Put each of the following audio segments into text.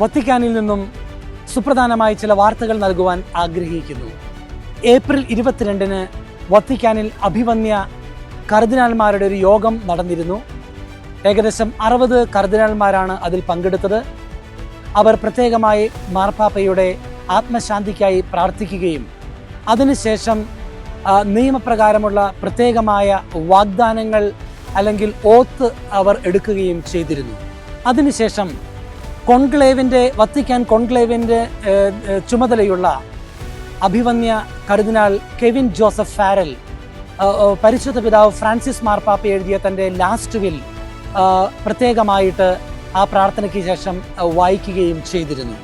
വത്തിക്കാനിൽ നിന്നും സുപ്രധാനമായ ചില വാർത്തകൾ നൽകുവാൻ ആഗ്രഹിക്കുന്നു. ഏപ്രിൽ 22-ന് വത്തിക്കാനിൽ അഭിവന്യ കർദിനാൾമാരുടെ ഒരു യോഗം നടന്നിരുന്നു. ഏകദേശം 60 കർദിനാൾമാരാണ് അതിൽ പങ്കെടുത്തത്. അവർ പ്രത്യേകമായി മാർപ്പാപ്പയുടെ ആത്മശാന്തിക്കായി പ്രാർത്ഥിക്കുകയും അതിനുശേഷം നിയമപ്രകാരമുള്ള പ്രത്യേകമായ വാഗ്ദാനങ്ങൾ അല്ലെങ്കിൽ ഓത്ത് അവർ എടുക്കുകയും ചെയ്തിരുന്നു. അതിനുശേഷം വത്തിക്കാൻ കോൺക്ലേവിൻ്റെ ചുമതലയുള്ള അഭിവന്യ കർദിനാൾ കെവിൻ ജോസഫ് ഫാരൽ പരിശുദ്ധ പിതാവ് ഫ്രാൻസിസ് മാർപ്പാപ്പ എഴുതിയ തൻ്റെ ലാസ്റ്റ് വിൽ പ്രത്യേകമായിട്ട് ആ പ്രാർത്ഥനയ്ക്ക് ശേഷം വായിക്കുകയും ചെയ്തിരുന്നു.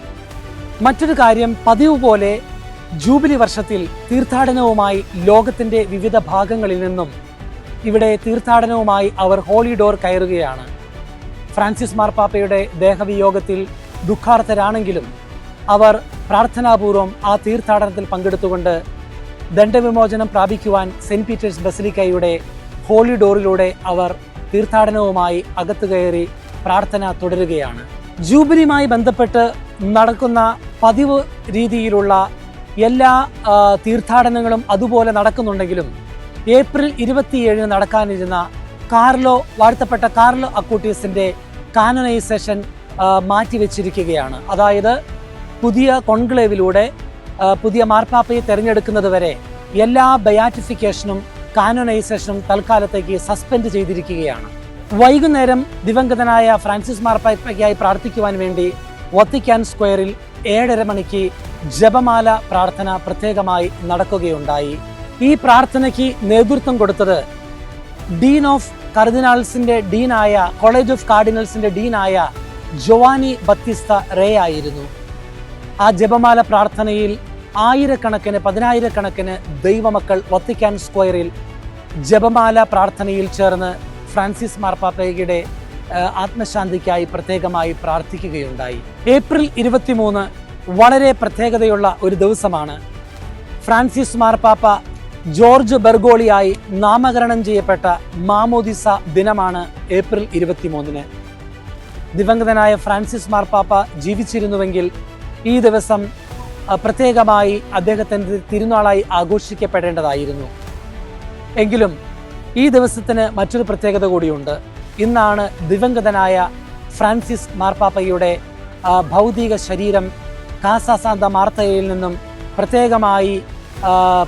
മറ്റൊരു കാര്യം, പതിവ് പോലെ ജൂബിലി വർഷത്തിൽ തീർത്ഥാടനവുമായി ലോകത്തിൻ്റെ വിവിധ ഭാഗങ്ങളിൽ നിന്നും ഇവിടെ തീർത്ഥാടനവുമായി അവർ ഹോളി ഡോർ കയറുകയാണ്. ഫ്രാൻസിസ് മാർപ്പാപ്പയുടെ ദേഹവിയോഗത്തിൽ ദുഃഖാർത്ഥരാണെങ്കിലും അവർ പ്രാർത്ഥനാപൂർവം ആ തീർത്ഥാടനത്തിൽ പങ്കെടുത്തുകൊണ്ട് ദണ്ഡവിമോചനം പ്രാപിക്കുവാൻ സെൻറ്റ് പീറ്റേഴ്സ് ബസിലിക്കയുടെ ഹോളി ഡോറിലൂടെ അവർ തീർത്ഥാടനവുമായി അകത്തു കയറി പ്രാർത്ഥന തുടരുകയാണ്. ജൂബിലിയുമായി ബന്ധപ്പെട്ട് നടക്കുന്ന പതിവ് രീതിയിലുള്ള എല്ലാ തീർത്ഥാടനങ്ങളും അതുപോലെ നടക്കുന്നുണ്ടെങ്കിലും ഏപ്രിൽ 27-ന് നടക്കാനിരുന്ന വാഴ്ത്തപ്പെട്ട കാർലോ അക്കൂട്ടീസിൻ്റെ കാനോനൈസേഷൻ മാറ്റിവെച്ചിരിക്കുകയാണ്. അതായത് പുതിയ കോൺക്ലേവിലൂടെ പുതിയ മാർപ്പാപ്പയെ തിരഞ്ഞെടുക്കുന്നത് വരെ എല്ലാ ബയാറ്റിഫിക്കേഷനും കാനോനൈസേഷനും തൽക്കാലത്തേക്ക് സസ്പെൻഡ് ചെയ്തിരിക്കുകയാണ്. വൈകുന്നേരം ദിവംഗതനായ ഫ്രാൻസിസ് മാർപ്പാപ്പയ്ക്കായി പ്രാർത്ഥിക്കുവാൻ വേണ്ടി വത്തിക്കാൻ സ്ക്വയറിൽ 7:30 മണിക്ക് ജപമാല പ്രാർത്ഥന പ്രത്യേകമായി നടക്കുകയുണ്ടായി. ഈ പ്രാർത്ഥനയ്ക്ക് നേതൃത്വം കൊടുത്തത് ഡീൻ ഓഫ് കർദിനാൾസിന്റെ ഡീനായ കോളേജ് ഓഫ് കാർഡിനൽസിന്റെ ഡീനായ ജോവാനി ബത്തിസ്ത റേ ആയിരുന്നു. ആ ജപമാല പ്രാർത്ഥനയിൽ പതിനായിരക്കണക്കിന് ദൈവമക്കൾ വത്തിക്കാൻ സ്ക്വയറിൽ ജപമാല പ്രാർത്ഥനയിൽ ചേർന്ന് ഫ്രാൻസിസ് മാർപ്പാപ്പയുടെ ആത്മശാന്തിക്കായി പ്രത്യേകമായി പ്രാർത്ഥിക്കുകയുണ്ടായി. ഏപ്രിൽ 23 വളരെ പ്രത്യേകതയുള്ള ഒരു ദിവസമാണ്. ഫ്രാൻസിസ് മാർപ്പാപ്പ ജോർജ് ബെർഗോളിയായി നാമകരണം ചെയ്യപ്പെട്ട മാമോദിസ ദിനമാണ് ഏപ്രിൽ 23-ന്. ദിവംഗതനായ ഫ്രാൻസിസ് മാർപ്പാപ്പ ജീവിച്ചിരുന്നുവെങ്കിൽ ഈ ദിവസം പ്രത്യേകമായി അദ്ദേഹത്തിൻ്റെ തിരുനാളായി ആഘോഷിക്കപ്പെടേണ്ടതായിരുന്നു. എങ്കിലും ഈ ദിവസത്തിന് മറ്റൊരു പ്രത്യേകത കൂടിയുണ്ട്. ഇന്നാണ് ദിവംഗതനായ ഫ്രാൻസിസ് മാർപ്പാപ്പയുടെ ഭൗതിക ശരീരം കാസ സാന്ത മാർത്തയിൽ നിന്നും പ്രത്യേകമായി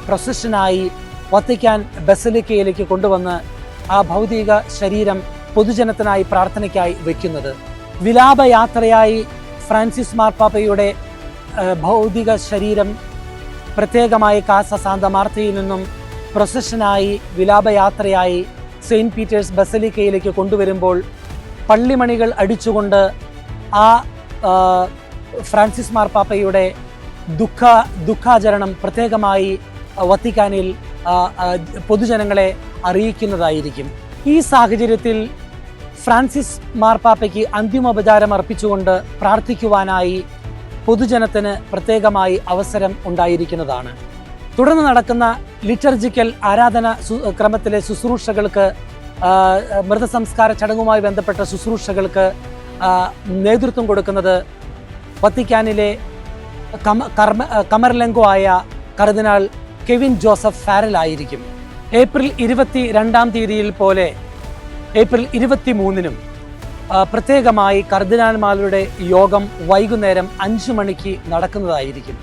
പ്രൊസഷനായി വത്തിക്കാൻ ബസിലിക്കയിലേക്ക് കൊണ്ടുവന്ന് ആ ഭൗതിക ശരീരം പൊതുജനത്തിനായി പ്രാർത്ഥനയ്ക്കായി വയ്ക്കുന്നത്. വിലാപയാത്രയായി ഫ്രാൻസിസ് മാർപ്പാപ്പയുടെ ഭൗതിക ശരീരം പ്രത്യേകമായി കാസ സാന്ത മാർത്തയിൽ നിന്നും പ്രൊസഷനായി വിലാപയാത്രയായി സെയിൻറ്റ് പീറ്റേഴ്സ് ബസിലിക്കയിലേക്ക് കൊണ്ടുവരുമ്പോൾ പള്ളിമണികൾ അടിച്ചുകൊണ്ട് ആ ഫ്രാൻസിസ് മാർപ്പാപ്പയുടെ ദുഃഖാചരണം പ്രത്യേകമായി വത്തിക്കാനിൽ പൊതുജനങ്ങളെ അറിയിക്കുന്നതായിരിക്കും. ഈ സാഹചര്യത്തിൽ ഫ്രാൻസിസ് മാർപ്പാപ്പയ്ക്ക് അന്തിമോപചാരം അർപ്പിച്ചുകൊണ്ട് പ്രാർത്ഥിക്കുവാനായി പൊതുജനത്തിന് പ്രത്യേകമായി അവസരം ഉണ്ടായിരിക്കുന്നതാണ്. തുടർന്ന് നടക്കുന്ന ലിറ്റർജിക്കൽ ആരാധന ക്രമത്തിലെ ശുശ്രൂഷകൾക്ക്, മൃതസംസ്കാര ചടങ്ങുമായി ബന്ധപ്പെട്ട ശുശ്രൂഷകൾക്ക് നേതൃത്വം കൊടുക്കുന്നത് വത്തിക്കാനിലെ കമർലെങ്കോ ആയ കർദിനാൾ കെവിൻ ജോസഫ് ഫാരൽ ആയിരിക്കും. ഏപ്രിൽ 22-ാം തീയതിയിൽ പോലെ ഏപ്രിൽ 23-നും പ്രത്യേകമായി കർദിനാൾമാരുടെ യോഗം വൈകുന്നേരം 5 മണിക്ക് നടക്കുന്നതായിരിക്കും.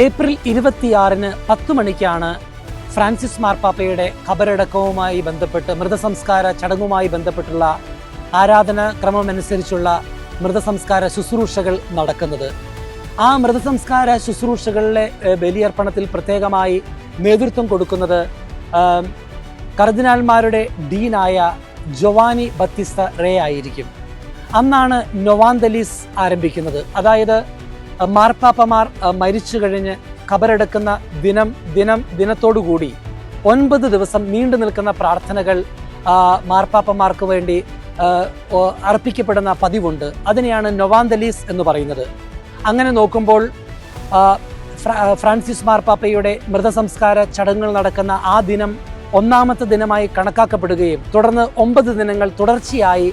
ഏപ്രിൽ 26-ന് 10 മണിക്കാണ് ഫ്രാൻസിസ് മാർപ്പാപ്പയുടെ ഖബറടക്കവുമായി ബന്ധപ്പെട്ട് മൃതസംസ്കാര ചടങ്ങുമായി ബന്ധപ്പെട്ടുള്ള ആരാധന ക്രമമനുസരിച്ചുള്ള മൃതസംസ്കാര ശുശ്രൂഷകൾ നടക്കുന്നത്. ആ മൃതസംസ്കാര ശുശ്രൂഷകളിലെ ബലിയർപ്പണത്തിൽ പ്രത്യേകമായി നേതൃത്വം കൊടുക്കുന്നത് കർദിനാൾമാരുടെ ഡീനായ ജോവാനി ബത്തിസ്ത റേ ആയിരിക്കും. അന്നാണ് നൊവാന്തലീസ് ആരംഭിക്കുന്നത്. അതായത് മാർപ്പാപ്പമാർ മരിച്ചു കഴിഞ്ഞ് ഖബറടക്കുന്ന ദിനത്തോടുകൂടി 9 ദിവസം നീണ്ടു നിൽക്കുന്ന പ്രാർത്ഥനകൾ മാർപ്പാപ്പമാർക്ക് വേണ്ടി അർപ്പിക്കപ്പെടുന്ന പതിവുണ്ട്. അതിനെയാണ് നൊവാന്തലീസ് എന്ന് പറയുന്നത്. അങ്ങനെ നോക്കുമ്പോൾ ഫ്രാൻസിസ് മാർപ്പാപ്പയുടെ മൃതസംസ്കാര ചടങ്ങുകൾ നടക്കുന്ന ആ ദിനം 1-ാമത്തെ ദിനമായി കണക്കാക്കപ്പെടുകയും തുടർന്ന് 9 ദിനങ്ങൾ തുടർച്ചയായി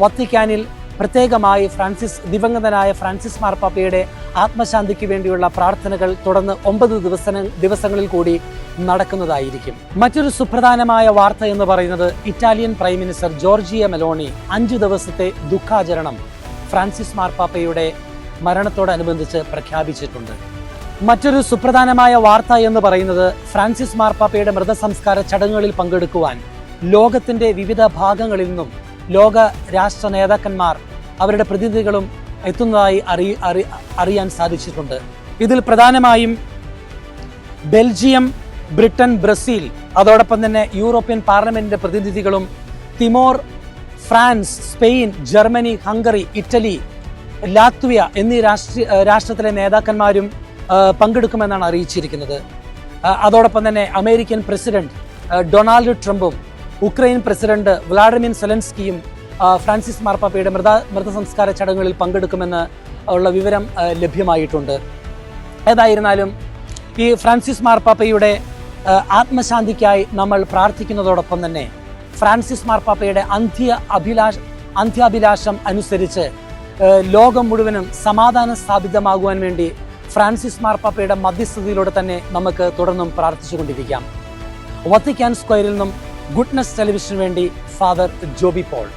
വത്തിക്കാനിൽ പ്രത്യേകമായി ദിവംഗതനായ ഫ്രാൻസിസ് മാർപ്പാപ്പയുടെ ആത്മശാന്തിക്ക് വേണ്ടിയുള്ള പ്രാർത്ഥനകൾ തുടർന്ന് 9 ദിവസങ്ങളിൽ കൂടി നടക്കുന്നതായിരിക്കും. മറ്റൊരു സുപ്രധാനമായ വാർത്ത എന്ന് പറയുന്നത് Italian prime minister Georgia Meloni 5 ദിവസത്തെ ദുഃഖാചരണം ഫ്രാൻസിസ് മാർപ്പാപ്പയുടെ മരണത്തോടനുബന്ധിച്ച് പ്രഖ്യാപിച്ചിട്ടുണ്ട്. മറ്റൊരു സുപ്രധാനമായ വാർത്ത എന്ന് പറയുന്നത് ഫ്രാൻസിസ് മാർപ്പാപ്പയുടെ മൃതസംസ്കാര ചടങ്ങുകളിൽ പങ്കെടുക്കുവാൻ ലോകത്തിന്റെ വിവിധ ഭാഗങ്ങളിൽ നിന്നും ലോക രാഷ്ട്ര നേതാക്കന്മാർ അവരുടെ പ്രതിനിധികളും എത്തുന്നതായി അറിയാൻ സാധിച്ചിട്ടുണ്ട്. ഇതിൽ പ്രധാനമായും ബെൽജിയം, ബ്രിട്ടൻ, ബ്രസീൽ, അതോടൊപ്പം തന്നെ യൂറോപ്യൻ പാർലമെന്റിന്റെ പ്രതിനിധികളും Timor, France, Spain, Germany, Hungary, Italy, Latvia എന്നീ രാഷ്ട്രത്തിലെ നേതാക്കന്മാരും പങ്കെടുക്കുമെന്നാണ് അറിയിച്ചിരിക്കുന്നത്. അതോടൊപ്പം തന്നെ അമേരിക്കൻ പ്രസിഡന്റ് ഡൊണാൾഡ് ട്രംപും ഉക്രൈൻ പ്രസിഡന്റ് വ്ളാഡിമിർ സെലൻസ്കിയും ഫ്രാൻസിസ് മാർപ്പാപ്പയുടെ മൃതസംസ്കാര ചടങ്ങുകളിൽ പങ്കെടുക്കുമെന്ന് ഉള്ള വിവരം ലഭ്യമായിട്ടുണ്ട്. ഏതായിരുന്നാലും ഈ ഫ്രാൻസിസ് മാർപ്പാപ്പയുടെ ആത്മശാന്തിക്കായി നമ്മൾ പ്രാർത്ഥിക്കുന്നതോടൊപ്പം തന്നെ ഫ്രാൻസിസ് മാർപ്പാപ്പയുടെ അന്ത്യാഭിലാഷം അനുസരിച്ച് ലോകം മുഴുവനും സമാധാനം സ്ഥാപിതമാകുവാൻ വേണ്ടി ഫ്രാൻസിസ് മാർപ്പാപ്പയുടെ മധ്യസ്ഥതയിലൂടെ തന്നെ നമുക്ക് തുടർന്നും പ്രാർത്ഥിച്ചുകൊണ്ടിരിക്കാം. വത്തിക്കാൻ സ്ക്വയറിൽ നിന്നും ഗുഡ്നസ് ടെലിവിഷന് വേണ്ടി ഫാദർ ജോബി പോൾ.